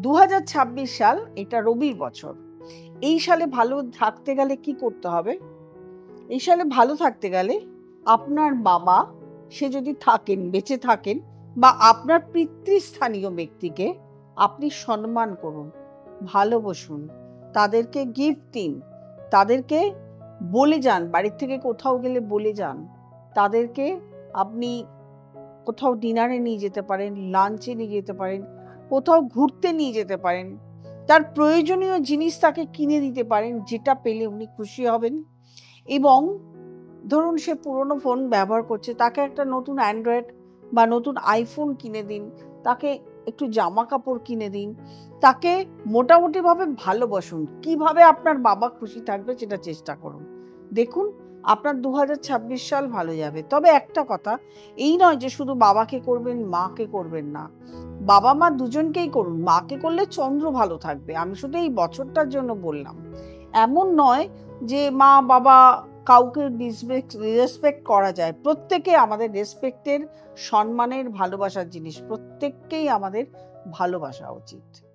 2026 সাল, এটা রবির বছর। এই সালে ভালো থাকতে গেলে কি করতে হবে? এই সালে ভালো থাকতে গেলে আপনার বাবা, সে যদি থাকেন, বেঁচে থাকেন, বা আপনার পিতৃস্থানীয় ব্যক্তিকে আপনি সম্মান করুন, ভালোবাসুন, তাদেরকে গিফট দিন, তাদেরকে বলে যান, বাড়ির থেকে কোথাও গেলে বলে যান, তাদেরকে আপনি কোথাও ডিনারে নিয়ে যেতে পারেন, লাঞ্চে নিয়ে যেতে পারেন, কোথাও ঘুরতে নিয়ে যেতে পারেন, তার প্রয়োজনীয় জিনিস তাকে কিনে দিতে পারেন, যেটা পেলে উনি খুশি হবেন। এবং ধরুন সে পুরনো ফোন ব্যবহার করছে, তাকে একটা নতুন অ্যান্ড্রয়েড বা নতুন আইফোন কিনে দিন, তাকে একটু জামা কাপড় কিনে দিন, তাকে মোটামুটিভাবে ভালোবাসুন। কিভাবে আপনার বাবা খুশি থাকবে সেটা চেষ্টা করুন। দেখুন আপনার 2026 সাল ভালো যাবে। তবে একটা কথা, এই নয় যে শুধু বাবাকে করবেন, মাকে করবেন না। বাবা মা দুজনকেই করুন। মাকে করলে চন্দ্র ভালো থাকবে, আমি শুধু এই বছরটার জন্য বললাম। এমন নয় যে মা বাবা কাউকে রেসপেক্ট করা যায়। প্রত্যেকে আমাদের রেসপেক্টের, সম্মানের, ভালোবাসার জিনিস। প্রত্যেককেই আমাদের ভালোবাসা উচিত।